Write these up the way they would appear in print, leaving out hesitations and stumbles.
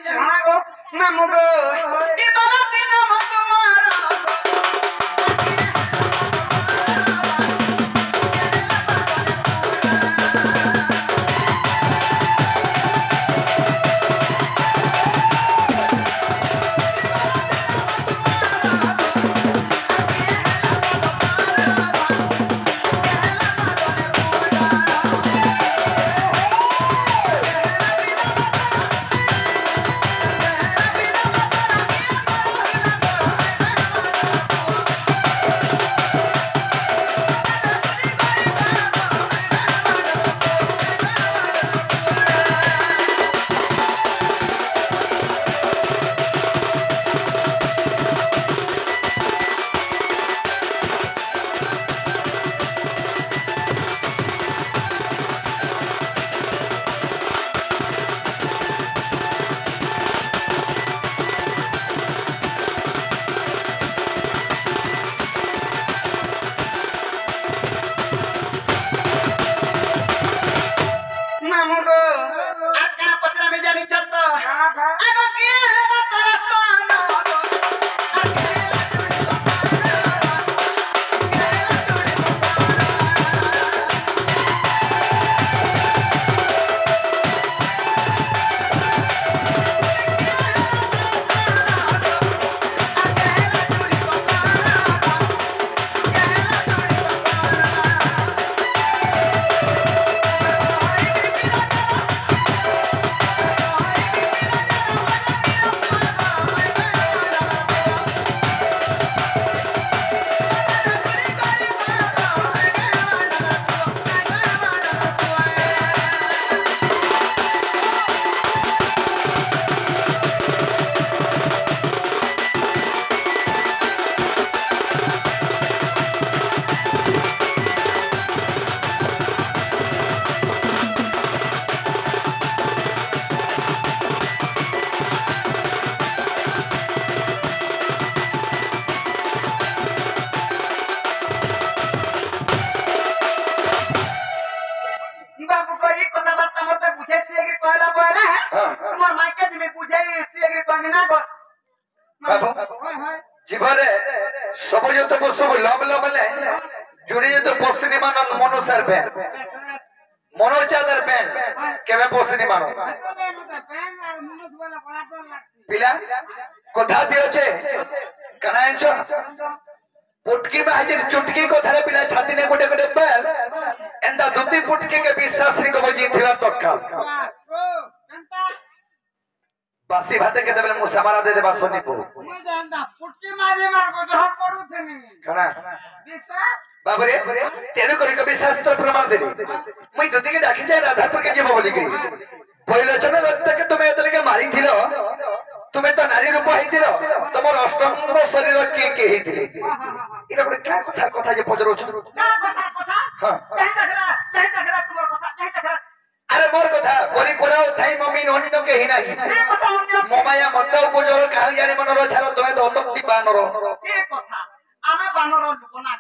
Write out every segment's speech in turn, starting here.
ছাগো নামগো কি বালাতে নাম তোমার জীবনে সবযত বসব লব লবলে জুড়ে যেত পশ্চিনী মানন মনুষের ব্যান মনোচাঁদের ব্যান কেবে পশ্চিনী মানো পিলা কথা দিয়েছে কানাইছ পুটকি বাহাজির চুটকি কথারে পিলা ছাতি নে গোটে গোটে বেল এন্দা দুতি পুটকি के বিশ্বাস নি কব জি থিলা তক্কাল বাসি ভাতে কেতেবেলে মু সামারা দে দেবা সোনিপুর মুই জানতা পুটকি মারি মারবো জহ করুথেনি কানা বিশ্বাস বাবরে তেনে করে কবি শাস্ত্র প্রমাণ দেলি মুই দুদিকে ডাকি যায় রাধাপুর কে যাব বলি করি বৈলোচন দত্তকে তুমি এতলকে মারি দিল তুমি তো নারী রূপ হইতিল তোমার অষ্টম শরীর কে কে হইতিল এটা বড় কা কথা যে পজরছ না কথা হ্যাঁ যাই দেখরা তোমার কথা যাই দেখরা আরে মোর কথা করি করাও থাই মমিন অন্য কে হি নাই এই কথা অন্য মোমায়া মদ্দ উপজর কাহি জানি মনর ছাড় তুমি তো অতক্তি বানর এই কথা আমি বানর লোক না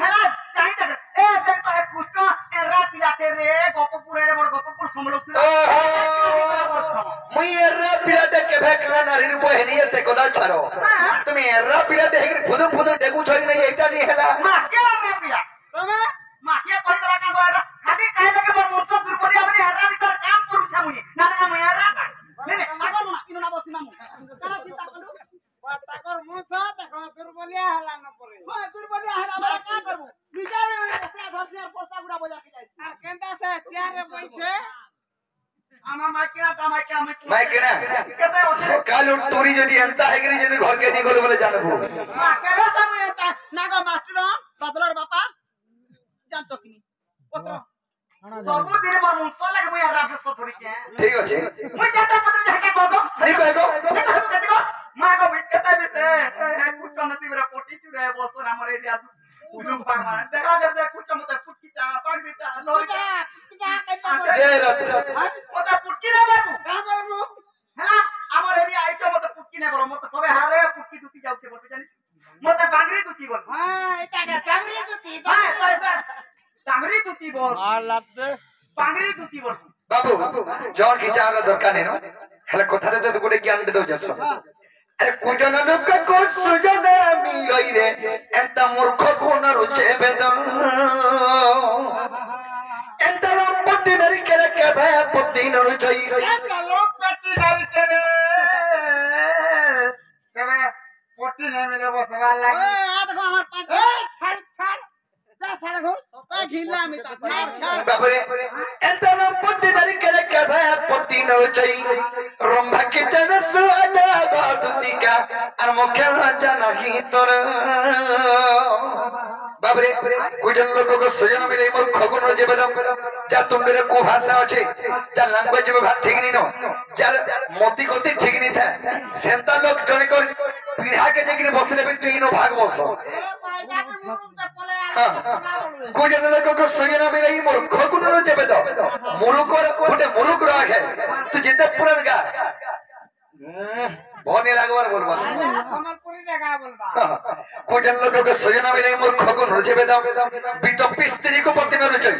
হেলা যাই দেখরা এ দেখ তো পুষ্ট এরা পিলাতে রে গপপুরে রে বড় গপপুর সমলোক মুই এরা পিলাতে কেবে কানা নারী রূপ হেনি এসে কথা ছাড়ো তুমি এরা পিলাতে হেগি ফুদু ফুদু ডেগু ছই নাই এটা নি হেলা মা কে রে পিলা তুমি মা কে কই তোরা কাম করা খালি কাই লাগে বড় মুরস দূর করি আমি এরা ভিতর কাম করুছা মুই না না মুই এরা নে আগর না কিনো না বসি মামু কারা চিন্তা করু তাকর মুছ তাকর দুর্বলিয়া হেলা ন পরে হয় দুর্বলিয়া হেলা আমরা কা করব নিজে বসে ধরছি আর পয়সা গুড়া বজা কে যাই আর কেনটা সে চেয়ার রে বইছে আমা মাইকেনা তা মাইকে আমি মাইকেনা সকাল উঠতুরি যদি এন্তা হেগরি যদি ঘর কে নিগল বলে জানবো মা কেবে সামু এতা নাগো মাস্টার বদলর বাপা জানতো কিনি পত্র সবু দিনে মোর মুছ লাগে মুই আর রাফে সতরি কে ঠিক আছে মুই জাতা পত্র যাকে বলবো নি কইগো দেখো মা গো বিকেতা বিতে কুচ নতি বরা পটি চুরে বসন আমর এরিয়া উলুম পাগমা দেখা গেছে কুচ মতে ফুটকিটা পাগবিটা লরিটা জে রত ওটা পুটকি রে বাবু কা বাবু হ্যাঁ আমার এরিয়া আইছো মতে পুটকি নে বড় মতে সবে হারে পুটকি দুতি যাচ্ছে বলতে জানি মতে বাংরি দুতি বল হ্যাঁ এটা বাংরি দুতি বাংরি দুতি বল আর লাগতে বাংরি দুতি বল বাবু জন কি চার দরকার নেই हेले कथारे तो गोटे ज्ञान दे दउछ अरे कुजन लोक को सुजन मिलई रे एंता मूर्ख कोन रुचे वेद एंता लंपति नरी केरे केबे पति न रुचई एंता लंपति नरी केरे केबे पति न मिले बसवा लागी ओए आ देखो हमर पांच ए छाड़ छाड़ जा छाड़ घो सोता घिला मिता छाड़ छाड़ बाबरे एंता लंपति नरी केरे केबे पति न रुचई रंभा के जन सुआजा गदुतिका और मुख्य जन ही तोर बाबरे कुजन लोक को सुजन मिले मोर खगुन जे बदम जा तुम मेरे को भाषा अछि जा लैंग्वेज में बात ठीक नहीं नो जार मोती कोती ठीक नहीं था सेंता लोग जने को पीढ़ा के जेकरी बसले भी तीनो भाग बसो ए पाइडा के मुरुम पे पले आ कुजन लोक को सुजन मिले मोर खगुन जे बदम मुरुक गोटे मुरुक रखे तू जिते पुरान गा भोनी लागवार बोलबा सम्बलपुरी जगह बोलबा कुजन लोक को सुजन मिले मोर खगुन जे बदम बिटपी स्त्री को पति न रुचई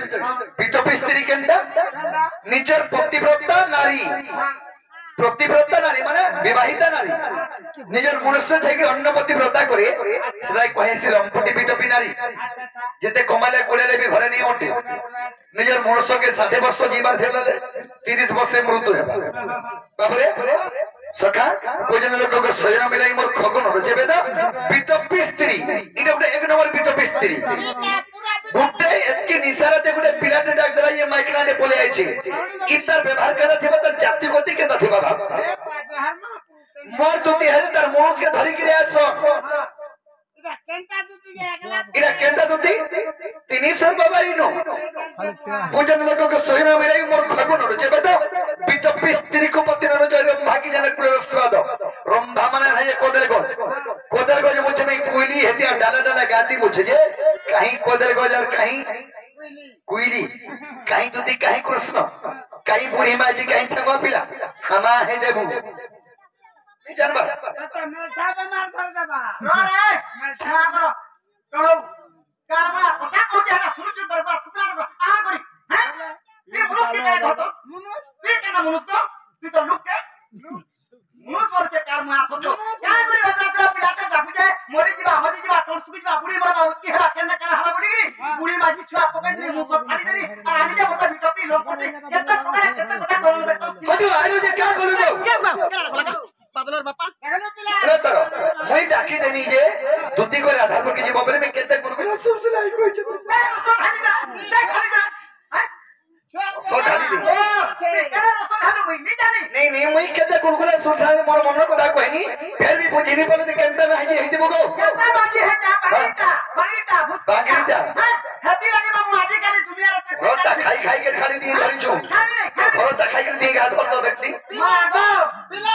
बिटपी स्त्री केनता निजर पतिव्रता नारी प्रतिव्रता नारी माने विवाहिता नारी निजर मनुष्य थेके अन्न पतिव्रता करे सदाय कहेसी लंपटी बिटपी नारी जेते कमाले कोलेले भी घरे नहीं ओटे निजर मनुष्य के 60 वर्ष जीवार थेले 30 वर्ष मृत्यु हेबा बाबरे सखा कोजन लोक को सजन मिलाई मोर खगुन जे बेदा बिटपी स्त्री इटा गोटे एक नंबर बिटपी स्त्री गोटे एतके निसारते गोटे पिलाटे डाक देला ये माइकना ने बोले आइछे इतर व्यवहार करा थेबा त जाति गति केता थेबा बाप ए पाइडा हरमा मोर तुती हरे तार मनुष के धरि के आसो इटा केंता दुती जे एकला इरा केंता तुती 300 बाबा इनो पूजन लोक को सजन मिलाई मोर खगुन जे बेदा बिटपी स्त्री को पति न जरे भागी जन कुल स्वाद रंभा माने है कोदल गज मुझे में कोइली हेतिया डाला डाला गाती मुझे जे कहीं कोदल गज और कहीं कोइली कहीं तुती कहीं कृष्ण कहीं बूढ़ी माजी कहीं छवा पिला हमा है देबू नहीं जानबा तो मेलछा पे मार धर देबा रो रे मेलछा करो कहो कारवा कथा को जे सुनुच दरबार खुदा आ करी हैं ये मनुष्य के काय होतो मनुष्य ये केना मनुष्य तू तो लुक के मनुष्य पर से कार मार होतो क्या करी हजरा पिलाटा डाकू जाए मोरी जीवा मदी जीवा टोन सुकी जीवा बुढ़ी मरबा की हेबा केना केना हवा बोली गिरी बुढ़ी माजी छुआ पकई दे मुंह सब फाड़ी देनी और आनी जे बता बिटपी लोग पटे केतना कथा करू देखो हजू आइलो जे क्या करू दो केना लगा बादलर बापा एकलो पिला अरे तरो मैं डाकी देनी जे दुती को आधार पर के जे बबले में केते गुरगुला सुसुलाई कोइ छे सो ढाली जा देख ढाली जा सो ढाली दे केना सो ढालू कोई नहीं जानी नहीं मैं केते गुरगुला सुसुलाई मोर मन को दा कहनी फिर भी बुझिनी पले ते केनता में जे हिति बगो केतना बाजी है क्या बागीटा भूत बागीटा हती लगी मामू आज काली दुनिया रे रोटा खाई खाई के खाली दी धरी छु घरटा खाई के दी हाथ पर तो देखती मागो पिला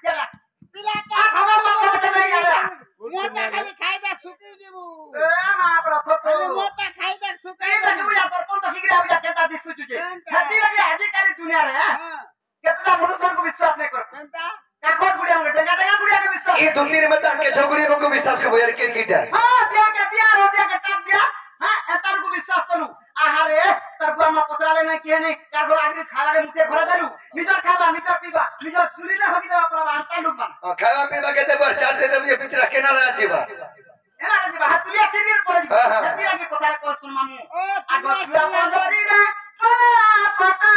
जरा पिला आ खबर पास बचे नहीं आया मोटा खाली खाई दे सुकी जीबू ए मां प्रथम खाली मोटा खाई दे सुकी ए देखू या दर्पण तो हिगरा बुझा केता दिसु जुजे हती लगी आज काली दुनिया रे केतना मनुष्य को विश्वास नहीं कर केंता काकोट गुड़िया में डेंगा डेंगा गुड़िया के विश्वास ई दुतीर में ताके झगड़ी को विश्वास को यार के कीटा हां दिया रो दिया के टाप दिया हां एतार को विश्वास करू आहारे तर बुआ में पतराले नहीं किए नहीं का घर आगे खावा के मुते घरे देलू निजर खाबा निजर पीबा निजर चुली ना होगी देबा पड़बा अंता लुक बा खावा पीवा के ते बर चाट दे दे मुझे कुछ रखे ना रह जीवा एना रे जीवा हातुलिया सिरिर पड़े जल्दी आगे कोता रे को सुन मामू ओ आगो छुआ पंजरी रे परा पटा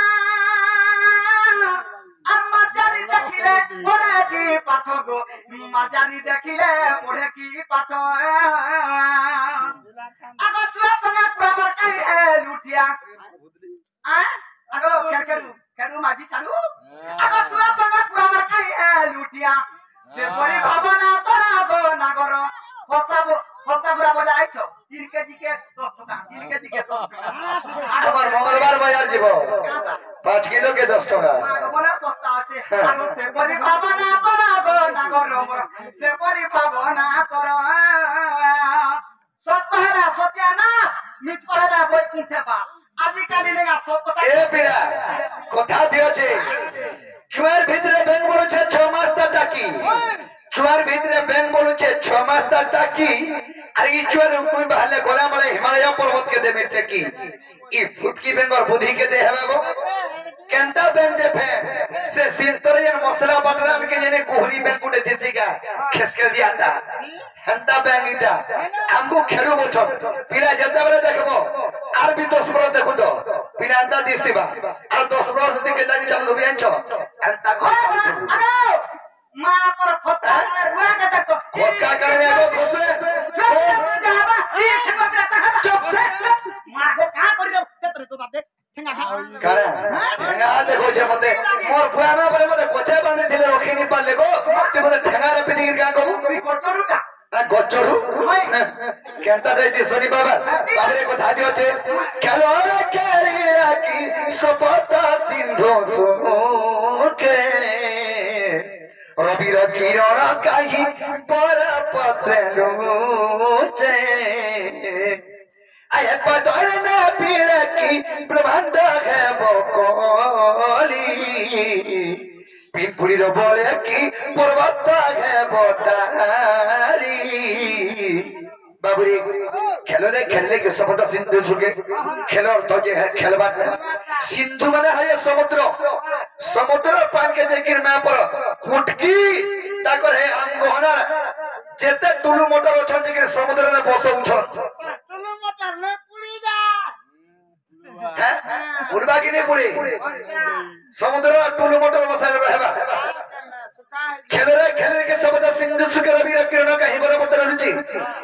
माजारी देखिले पड़े की पाठ गो माजारी देखिले पड़े की पाठ आगो छुआ संगे कुआबर कई है लुटिया आ आगो खेलू माजी चालू आगो छुआ संगे कुआबर कई है लुटिया से परी भावना तोरा गो नागर होता बुरा बजा आइछो 3 केजी के 10 टका 3 केजी के 10 टका তোমার মঙ্গলবার বাজার যাব 5 কিলো के 10 টাকা आगो बोला सस्ता আছে आगो से परी भावना तोरा गो नागर मोर से परी भावना तोरा सत्य है सत्या ना मिच पहला बोल पुंठे पा আজি কালি নেগা সব কথা এ পিড়া কথা দিয়েছে চুয়ার ভিতরে ব্যাং বলেছে 6 মাস তার ডাকি চুয়ার ভিতরে ব্যাং বলেছে 6 মাস তার ডাকি আর ই চুয়ার কই বাহলে গোলা মালে হিমালয় পর্বত কে দেবে টেকি ই ফুটকি ব্যাঙ্গর বুদ্ধি কে দে হেবাবো केंटा बैंक जे फे से सिंतरे जन मसला बटरान के जने कोहरी बैंक उठे देसी का खेसकर दियाटा हंता बैंक इटा हमको खेलू बोलछो पिला जता बेले देखबो आर भी 10 मिनट देखु तो पिला अंता दिसतिबा आर 10 मिनट से केटा के चालू बियान छ अंता खो मां पर फसा रुआ के तक खोसका करने आगो खोसे चुप मां को कहां कर दो तेरे तो बात देख ठेंगा करे ठेंगा देखो जे मते मोर भुआ में परे मते कोचे बांधे थिले रखी नि पाले को ते मते ठेंगा रे पिटी गिर का कहू कोचड़ू का गोचड़ू केंटा दे दिसनी बाबा बाबरे को था दियो छे खेलो रे खेलिया की सपता सिंधु सुके रवि किरण काही पर पत्रलोचे आय पतर न पीड़ की प्रबंध है बकोली पिंपुरी रो बोले की पर्वत है बोटाली बाबुरी खेलो रे खेलने के शब्द सिंधु सुके खेलो अर्थ जे है खेलबाट सिंधु माने है समुद्र समुद्र पान के जे किरमा पर कुटकी ताकर है हम गहना जेते टुलु मोटर अछन जे कि समुद्र रे बसौ छन टुलु मोटर ने पुड़ी जा हैं उड़बा कि नहीं पुड़ी समुद्र टुलु मोटर बसाल रहबा खेल रे खेल के शब्द सिंधु सुके रवि रे किरण कहीं बरा पत्र रुचि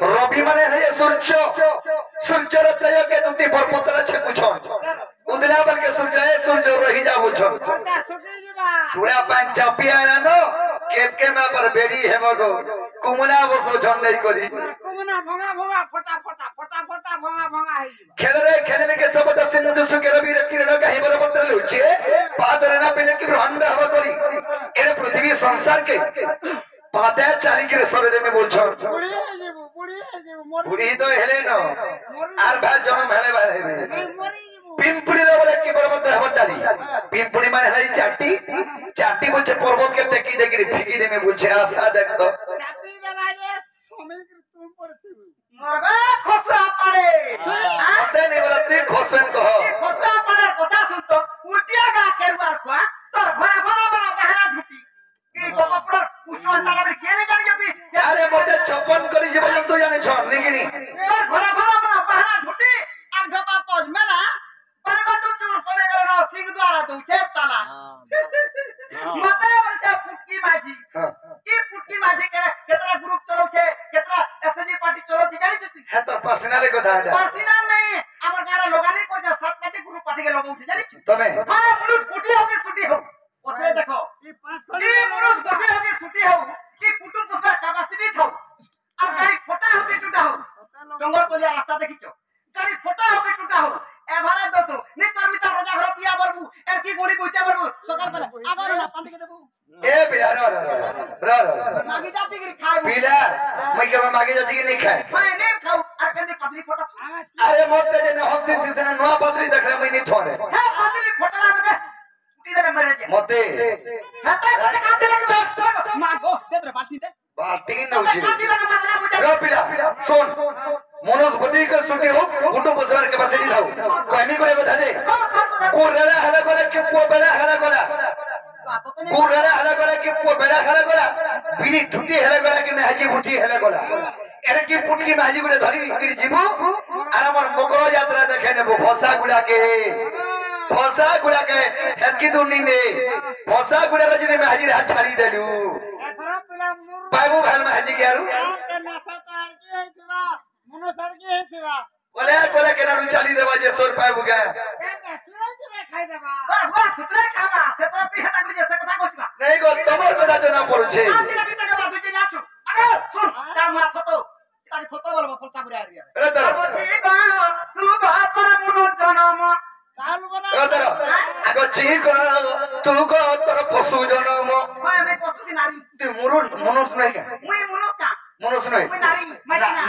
रवि माने है सूर्य सूर्य रे तय के दुती पर पत्र छकु छन उदला बल के सूर्य रही जाबो छन पूरा पांच चापी आला नो के में पर बेड़ी है मगो कुमुना बसो छन नहीं करी कुमुना भंगा भंगा फटा फटा फटा फटा भंगा भंगा है खेल रे खेलने के शब्द सिंधु सुके रवि रे किरण कहीं बरा पत्र रुचि पादरे ना पहले की ब्रह्मांड हवा करी एरे पृथ्वी संसार के पाते चाली के सरे में बोल छन बुढ़ी तो हेले न आर भाई जन्म हेले भाई हेबे पिंपुड़ी रे बोले की पर्वत है बटाली पिंपुड़ी माने हेले चाटी चाटी बोचे पर्वत के टेकी दे के फेंकी दे में बोचे आशा देख तो चाटी दबाजे समुद्र तुम पर थी मरगा खसरा पड़े आते नहीं बोला तू खोसन कहो खसरा पड़े कथा सुन तो उल्टिया गा केरुआर को तोर भरा भरा भरा बहरा झुटी की तो कपड़ा उठवा ताला में केने जानी जती अरे मोटे 56 करी जीव जंतु जाने छन निकिनी तोर भरा भरा भरा बहरा झुटी आग ढपा पज मेला परबटू चूर समय गलो सिंह द्वारा दू छे ताला मते बरचा पुटकी माझी की पुटकी माझी केतना ग्रुप चलो छे केतना एसजी पार्टी चलो थी जानी जती है तो पर्सनल कथा है पर्सनल नहीं हमर गारा लोगानी को जे सात पार्टी ग्रुप पार्टी के लोग उठी जानी तमे हां मुनुस फुटी हो के छुट्टी हो ओतरे देखो ई मुनुस फुटी हो के छुट्टी हो की कुटुंब पुष्पर कैपेसिटी थो अब गाड़ी फोटा हो के टूटा हो डंगर तोलिया रास्ता देखिचो गाड़ी फोटा हो के टूटा हो ए भारत दो तो नी तोर भीतर रोजा घर पिया बरबू ए की गोली बुचा बरबू सकाल पहले आगर ना पांडी के देबू ए बिला रो मागी जाती की खाए बिला मैं के मागे जाती की नहीं खाए मैं नहीं खाऊ और कंदी पतली फोटा अरे मोटे जे ने हक्ति सीजन नवा पतरी देख रहा मैं नहीं ठोरे है पतली फोटा में छुट्टी दे मरे जे मोटे हता काते लग मागो दे रे बाल्टी दे बाल्टी न उछे काते लग मारला बुझा रो पिला सुन मनोज बडी कर सुटी हो गुंडो बसवार कैपेसिटी थाउ कोनी करे बता दे कोररा हला कोला के पो बड़ा हला कोला कोररा हला कोला के पो बड़ा हला कोला बिडी ठुटी हला कोला के में हाजी बुठी हला कोला एरे की पुटकी में हाजी गुडे धरी किरी जीवो आर हमर मकर यात्रा देखे ने भोसा गुडा के हेतकी दुनी ने भोसा गुडा रे जदी में हाजी हाथ छाड़ी देलु एथरा पिला मुर पाइबो भाल में हाजी के आरु के नसा तार के हेतिवा मनो सर के हेतिवा कोले केना चाली देबा जे 100 रुपया बुगा चुरा खाई देबा पर हुआ सुतरे खाबा से तो तू हेता गुडी से कथा कहबा नहीं गो तमर कथा जना पड़ु छे आती लगी तके बाजू जे जाछु अरे सुन ता मुआ थतो ताके थतो बोलबो फलता गुडी आरिया अरे तर छिबा तू बापर मुनो जनम कालु बना अरे तर आगो ठीक तू को तोर पशु जनम मैं पशु की नारी तू मनुष्य नहीं का मुई मनुष्य मनुष्य नहीं मुई नारी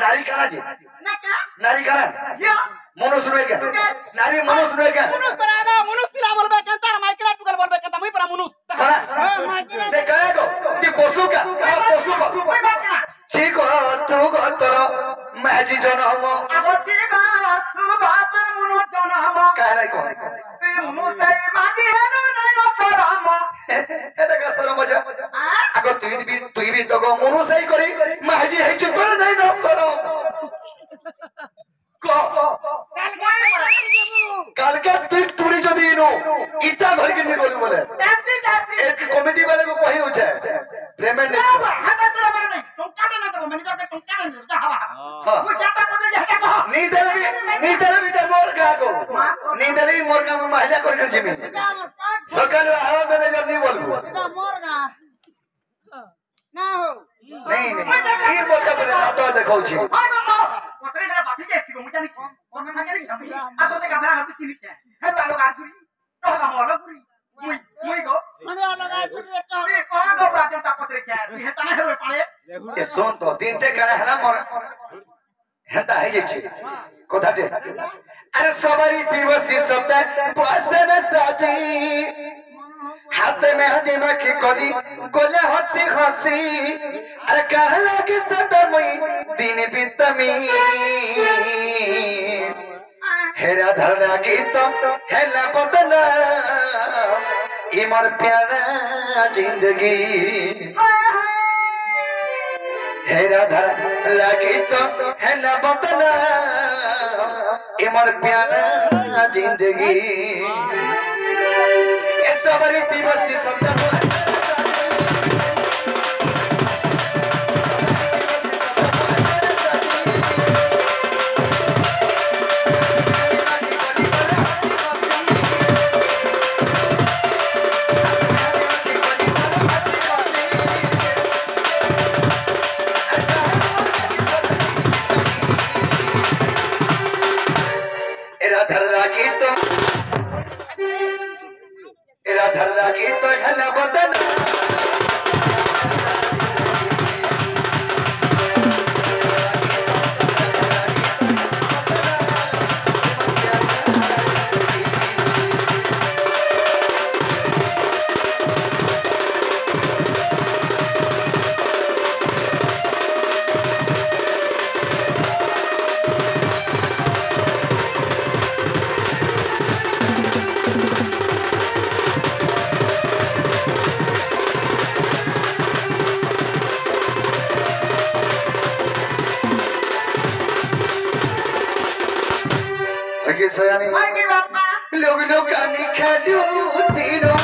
नारी काना जी ना क्या नारी काना जी मनुष्य नहीं का नारी मनुष्य नहीं का मनुष्य परागा मनुष्य पिला बोलबे केंता माइकरा टुकल बोलबे केंता मुई परा मनुष्य कना दे कहेगो तू पशु का पशु का ठीक तू को तोर महजी जनम अब छिबा तू बापर मुनो जनम काहे नाही कोण तुई मुनुसाई माझी हेलो नाही नो सराम এটা का সরম মজা আগো তুই বি তো গো মনু সাই করি মাঝি হেছি তোর নাই না সরম ক কালকে তুই টুরি যদি ইনো ইটা ধরে কিনে গলি বলে দেখতে যাচ্ছি এক কমিটি वाले को কহি হচ্ছে পেমেন্ট নেই হাতে সুরা করে নাই টঙ্কাটা না দেব ম্যানেজারকে টঙ্কাটা নে যা হাবা তুই চাটা করে যেটা কহ নি দেবি মোর গা को নি দেলি মোর গা में महिला করে कर जिमी সকালে আওয়া ম্যানেজার নি বলবো এটা মোর না না হো नहीं नहीं ये बोलता पर तो देखौ छी হয় বাবা ওতরে ধরে বাকি যাইছি গো মুই জানি ওর না জানি আমি আর তোতে গাধা হাতে চিনিছে হে লালো গাছুরি তোলা মলো পুরি মুই গো মানে লাগাই করে একটা তুই কোন গো রাজনটা পত্রে কে তুই হেতা না হেরে পারে ये सोन तो दिन टे करे हला मोर हेता है जे কথাতে अरे सवारी दिवसी शब्द बसन साजी हाथ में हदिमा की करी गोले हंसी हंसी अरे कह लगे सदमई दिन बितमी हेरा धरना गीत हेला बदना इमर प्यारा जिंदगी हेरा धर लगी तो है ना बतना इमर प्यारा जिंदगी ये सबरी दिवसी शब्द धर लगी तो हला बदना लगे सयानी আগে বাবা लोग कानी खालू तीनों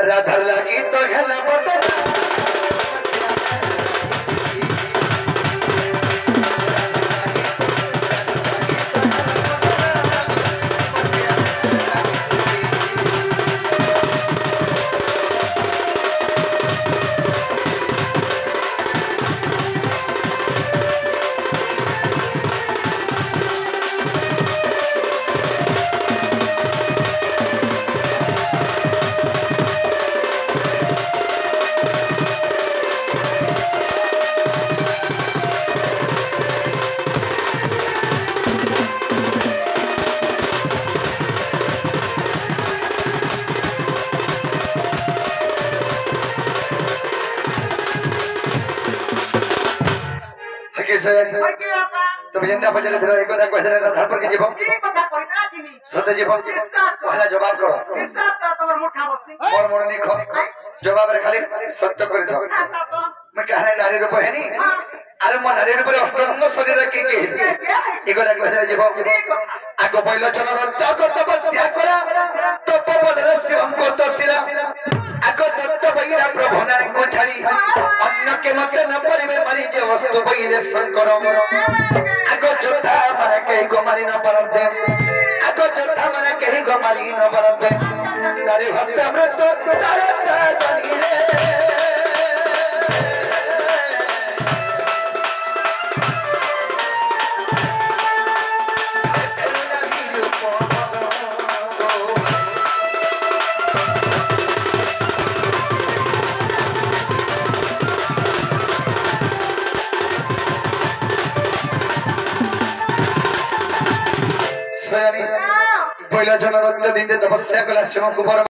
राधर लगी तो हला बदना আগে বাবা তুমি যেটা পছরে ধরো এই কথা কইতে রাধার পর কি জীব কি কথা কইনা চিনি সত্য জীব পহলা জবাব করো বিশ্বাস তা তোমার মুঠা বসি मोर मोर नहीं खो जवाब रे खाली सत्य कर दो তা তো मैं कहने नारी रूप है नी अरे मन नारी रूप रे अष्टांग शरीर के एगो लाग बहरा जीव आगो पहिलो चलो तक तपस्या करा तप बल रे शिवम को तसिला आगो दत्त बहिरा प्रभु नारायण को छाड़ी अन्न के मत न परिवे मारी जे वस्तु बहिरे शंकर आगो जोधा मारे के को मारी न परते आगो नारी न बरते नारी हस्ते अमृत तारे सजनी रे पहला जन दत्त दिन तपस्या कला शिव कुमार